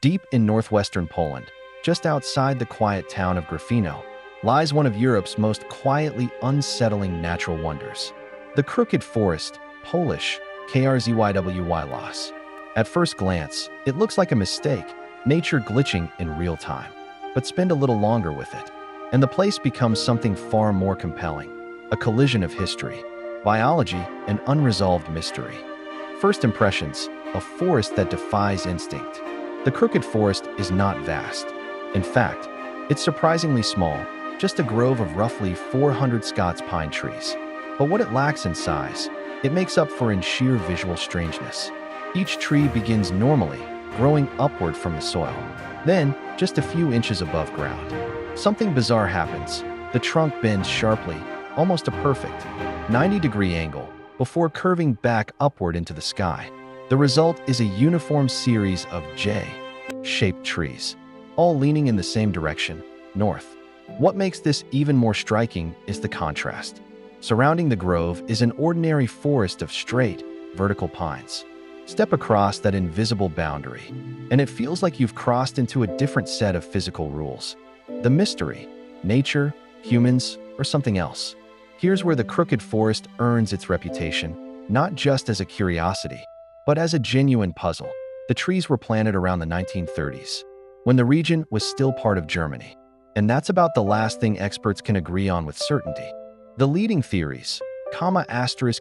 Deep in northwestern Poland, just outside the quiet town of Grafino, lies one of Europe's most quietly unsettling natural wonders. The Crooked Forest, Polish, KRZYWY Los. At first glance, it looks like a mistake, nature glitching in real time. But spend a little longer with it, and the place becomes something far more compelling. A collision of history, biology, and unresolved mystery. First impressions, a forest that defies instinct. The Crooked Forest is not vast. In fact, it's surprisingly small, just a grove of roughly 400 Scots pine trees. But what it lacks in size, it makes up for in sheer visual strangeness. Each tree begins normally, growing upward from the soil. Then, just a few inches above ground, something bizarre happens. The trunk bends sharply, almost a perfect 90-degree angle, before curving back upward into the sky. The result is a uniform series of J-shaped trees, all leaning in the same direction, north. What makes this even more striking is the contrast. Surrounding the grove is an ordinary forest of straight, vertical pines. Step across that invisible boundary, and it feels like you've crossed into a different set of physical rules. The mystery, nature, humans, or something else. Here's where the Crooked Forest earns its reputation, not just as a curiosity, but as a genuine puzzle. The trees were planted around the 1930s, when the region was still part of Germany. And that's about the last thing experts can agree on with certainty. The leading theories,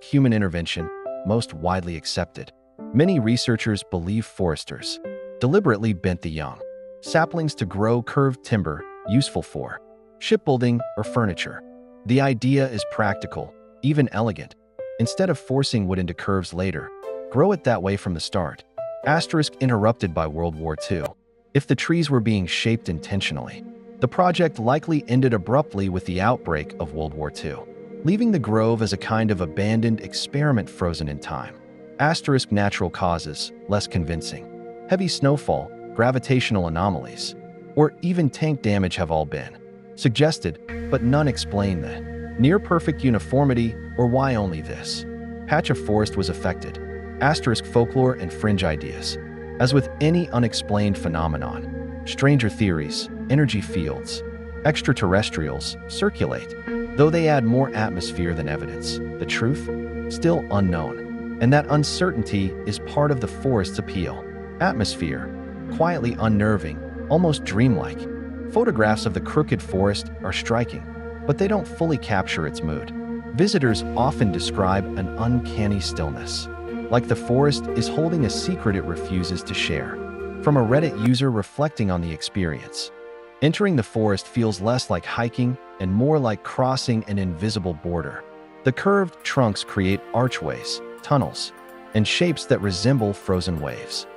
human intervention, most widely accepted. Many researchers believe foresters deliberately bent the young saplings to grow curved timber useful for shipbuilding or furniture. The idea is practical, even elegant. Instead of forcing wood into curves later, grow it that way from the start. Interrupted by World War II. If the trees were being shaped intentionally, the project likely ended abruptly with the outbreak of World War II, leaving the grove as a kind of abandoned experiment frozen in time. Natural causes, less convincing. Heavy snowfall, gravitational anomalies, or even tank damage have all been suggested, but none explain the near-perfect uniformity or why only this patch of forest was affected. Folklore and fringe ideas. As with any unexplained phenomenon, stranger theories, energy fields, extraterrestrials circulate, though they add more atmosphere than evidence. The truth? Still unknown. And that uncertainty is part of the forest's appeal. Atmosphere, quietly unnerving, almost dreamlike. Photographs of the Crooked Forest are striking, but they don't fully capture its mood. Visitors often describe an uncanny stillness, like the forest is holding a secret it refuses to share. From a Reddit user reflecting on the experience, entering the forest feels less like hiking and more like crossing an invisible border. The curved trunks create archways, tunnels, and shapes that resemble frozen waves.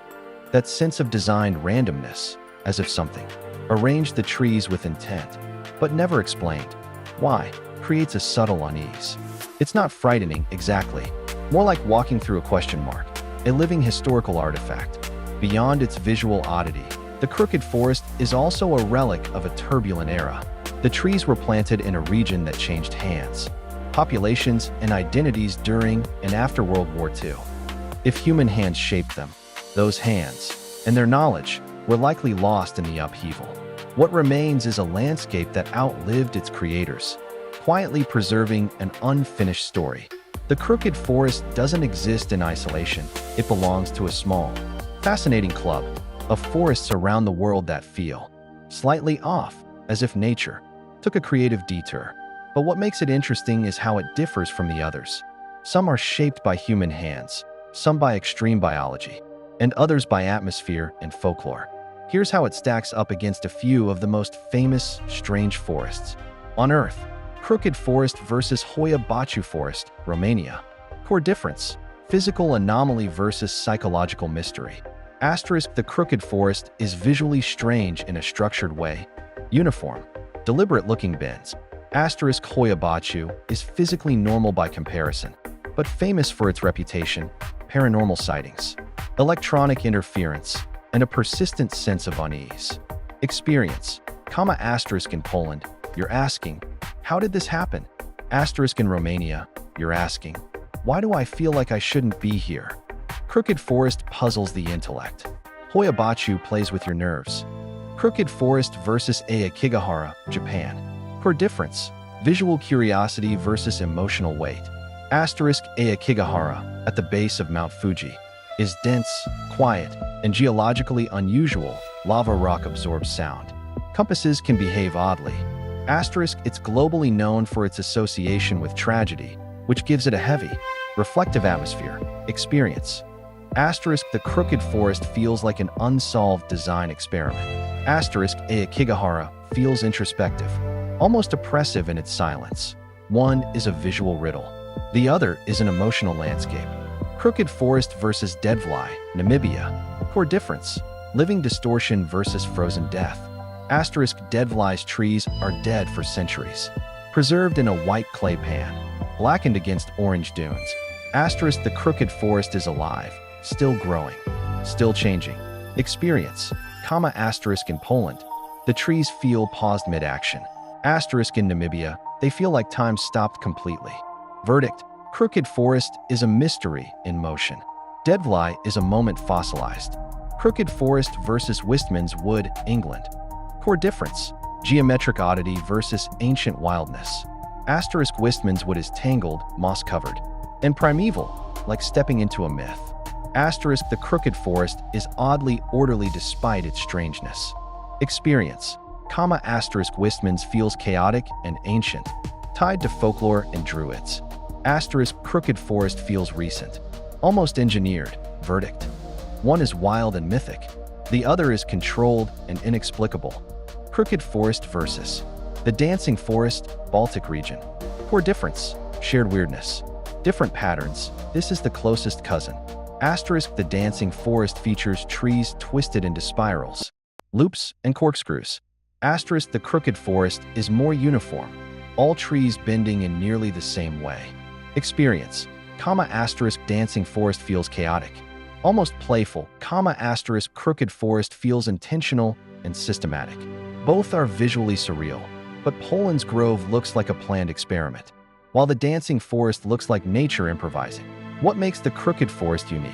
That sense of designed randomness, as if something arranged the trees with intent, but never explained why, creates a subtle unease. It's not frightening exactly, more like walking through a question mark, a living historical artifact. Beyond its visual oddity, the Crooked Forest is also a relic of a turbulent era. The trees were planted in a region that changed hands, populations, and identities during and after World War II. If human hands shaped them, those hands and their knowledge were likely lost in the upheaval. What remains is a landscape that outlived its creators, quietly preserving an unfinished story. The Crooked Forest doesn't exist in isolation. It belongs to a small, fascinating club of forests around the world that feel slightly off, as if nature took a creative detour. But what makes it interesting is how it differs from the others. Some are shaped by human hands, some by extreme biology, and others by atmosphere and folklore. Here's how it stacks up against a few of the most famous strange forests on Earth. Crooked Forest versus Hoia Baciu Forest, Romania. Core difference: physical anomaly versus psychological mystery. The Crooked Forest is visually strange in a structured way. Uniform, deliberate-looking bends. Hoia Baciu is physically normal by comparison, but famous for its reputation, paranormal sightings, electronic interference, and a persistent sense of unease. Experience, in Poland, you're asking, how did this happen? In Romania, you're asking, why do I feel like I shouldn't be here? Crooked Forest puzzles the intellect. Hoyabachu plays with your nerves. Crooked Forest versus Aokigahara, Japan. For difference, visual curiosity versus emotional weight. Asterisk Aokigahara, at the base of Mount Fuji, is dense, quiet, and geologically unusual. Lava rock absorbs sound. Compasses can behave oddly. Asterisk, it's globally known for its association with tragedy, which gives it a heavy, reflective atmosphere. Experience. Asterisk, the Crooked Forest feels like an unsolved design experiment. Asterisk, Aokigahara feels introspective, almost oppressive in its silence. One is a visual riddle. The other is an emotional landscape. Crooked Forest versus Deadfly, Namibia. Core difference: living distortion versus frozen death. Asterisk, Deadfly's trees are dead for centuries, preserved in a white clay pan, blackened against orange dunes. Asterisk, the Crooked Forest is alive, still growing, still changing. Experience, asterisk in Poland, the trees feel paused mid-action. Asterisk in Namibia, they feel like time stopped completely. Verdict, Crooked Forest is a mystery in motion. Deadfly is a moment fossilized. Crooked Forest versus Wistman's Wood, England. Core difference: geometric oddity versus ancient wildness. Asterisk, Wistman's Wood is tangled, moss-covered, and primeval, like stepping into a myth. Asterisk, the Crooked Forest is oddly orderly despite its strangeness. Experience, asterisk, Wistman's feels chaotic and ancient, tied to folklore and druids. Asterisk, Crooked Forest feels recent, almost engineered. Verdict: one is wild and mythic, the other is controlled and inexplicable. Crooked Forest versus the Dancing Forest, Baltic region. Core difference: shared weirdness, different patterns. This is the closest cousin. Asterisk, the Dancing Forest features trees twisted into spirals, loops, and corkscrews. Asterisk, the Crooked Forest is more uniform, all trees bending in nearly the same way. Experience, asterisk, Dancing Forest feels chaotic, almost playful, asterisk, Crooked Forest feels intentional and systematic. Both are visually surreal, but Poland's grove looks like a planned experiment, while the Dancing Forest looks like nature improvising. What makes the Crooked Forest unique?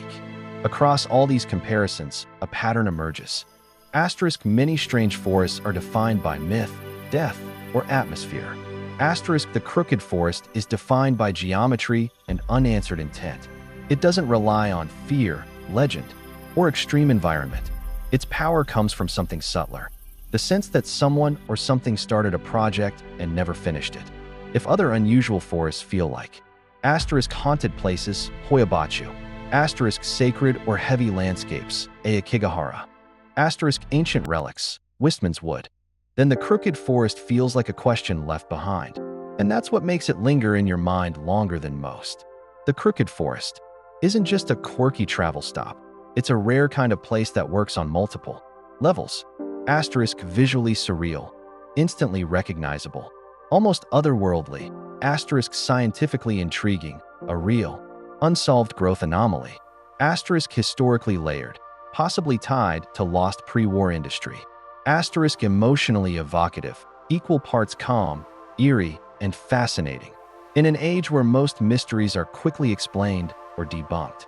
Across all these comparisons, a pattern emerges. Asterisk, many strange forests are defined by myth, death, or atmosphere. Asterisk, the Crooked Forest is defined by geometry and unanswered intent. It doesn't rely on fear, legend, or extreme environment. Its power comes from something subtler: the sense that someone or something started a project and never finished it. If other unusual forests feel like asterisk, haunted places, Hoyabachu. Asterisk, sacred or heavy landscapes, Aokigahara. Asterisk, ancient relics, Wistman's Wood, then the Crooked Forest feels like a question left behind. And that's what makes it linger in your mind longer than most. The Crooked Forest isn't just a quirky travel stop. It's a rare kind of place that works on multiple levels. Asterisk, visually surreal, instantly recognizable, almost otherworldly. Asterisk, scientifically intriguing, a real, unsolved growth anomaly. Asterisk, historically layered, possibly tied to lost pre-war industry. Asterisk, emotionally evocative, equal parts calm, eerie, and fascinating. In an age where most mysteries are quickly explained or debunked,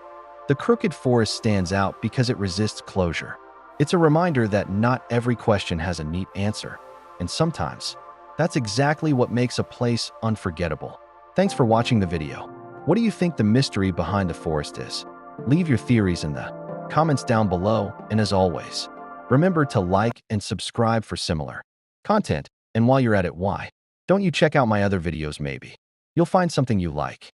the Crooked Forest stands out because it resists closure. It's a reminder that not every question has a neat answer, and sometimes that's exactly what makes a place unforgettable. Thanks for watching the video. What do you think the mystery behind the forest is? Leave your theories in the comments down below, and as always, remember to like and subscribe for similar content. And while you're at it, why don't you check out my other videos? Maybe you'll find something you like.